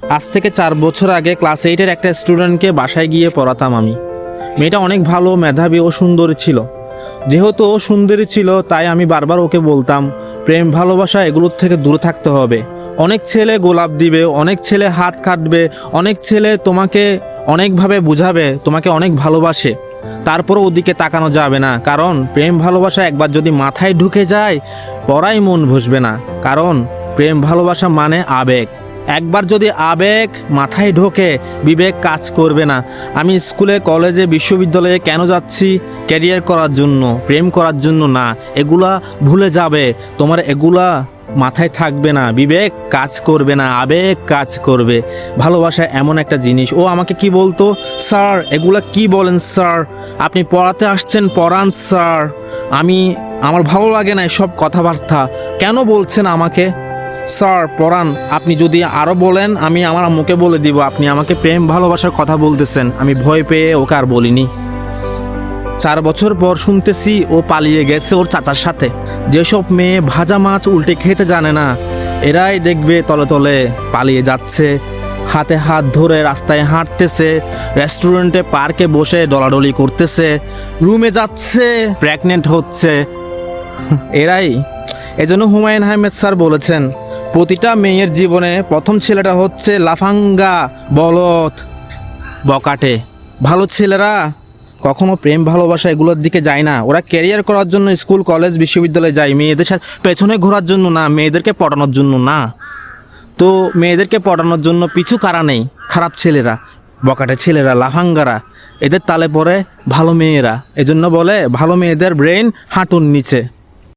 আজ থেকে 4 বছর আগে ক্লাস 8-এর একটা স্টুডেন্টকে বাসায় গিয়ে পড়াতাম আমি। মেয়েটা অনেক ভালো, মেধাবী ও সুন্দরী ছিল। যেহেতু ও সুন্দরী ছিল তাই আমি বারবার ওকে বলতাম প্রেম ভালোবাসা এগুলোর থেকে দূরে থাকতে হবে। অনেক ছেলে গোলাপ দিবে, অনেক ছেলে হাত কাটবে, অনেক ছেলে তোমাকে অনেকভাবে বুঝাবে, তোমাকে অনেক ভালোবাসে, তারপরও ওদিকে তাকানো যাবে না। কারণ প্রেম ভালোবাসা একবার যদি মাথায় ঢুকে যায় পড়াই মন বসবে না। কারণ প্রেম ভালোবাসা মানে আবেগ। একবার যদি আবেগ মাথায় ঢোকে বিবেক কাজ করবে না। আমি স্কুলে, কলেজে, বিশ্ববিদ্যালয়ে কেন যাচ্ছি? ক্যারিয়ার করার জন্য, প্রেম করার জন্য না। এগুলা ভুলে যাবে, তোমার এগুলা মাথায় থাকবে না, বিবেক কাজ করবে না, আবেগ কাজ করবে। ভালোবাসা এমন একটা জিনিস। ও আমাকে কি বলতো, স্যার এগুলা কি বলেন স্যার, আপনি পড়াতে আসছেন পড়ান স্যার, আমার ভালো লাগে না এসব কথাবার্তা, কেন বলছেন আমাকে? স্যার পড়ান, আপনি যদি আরও বলেন আমি আমার আম্মুকে বলে দিব আপনি আমাকে প্রেম ভালোবাসার কথা বলতেছেন। আমি ভয় পেয়ে ওকে আর বলিনি। 4 বছর পর শুনতেছি ও পালিয়ে গেছে ওর চাচার সাথে। যেসব মেয়ে ভাজা মাছ উল্টে খেতে জানে না এরাই দেখবে তলে তলে পালিয়ে যাচ্ছে, হাতে হাত ধরে রাস্তায় হাঁটতেছে, রেস্টুরেন্টে পার্কে বসে ডলাডলি করতেছে, রুমে যাচ্ছে, প্রেগনেন্ট হচ্ছে। এরাই। এজন্য হুমায়ুন আহমেদ স্যার বলেছেন প্রতিটা মেয়ের জীবনে প্রথম ছেলেটা হচ্ছে লাফাঙ্গা, বলদ, বকাটে। ভালো ছেলেরা কখনো প্রেম ভালোবাসা এগুলোর দিকে যায় না। ওরা ক্যারিয়ার করার জন্য স্কুল, কলেজ, বিশ্ববিদ্যালয়ে যায়, মেয়েদের সাথে পেছনে ঘোরার জন্য না, মেয়েদেরকে পটানোর জন্য না। তো মেয়েদেরকে পটানোর জন্য পিছু কারা নেই? খারাপ ছেলেরা, বকাটে ছেলেরা, লাফাঙ্গারা। এদের তালে পড়ে ভালো মেয়েরা। এজন্য বলে ভালো মেয়েদের ব্রেন হাঁটুর নিচে।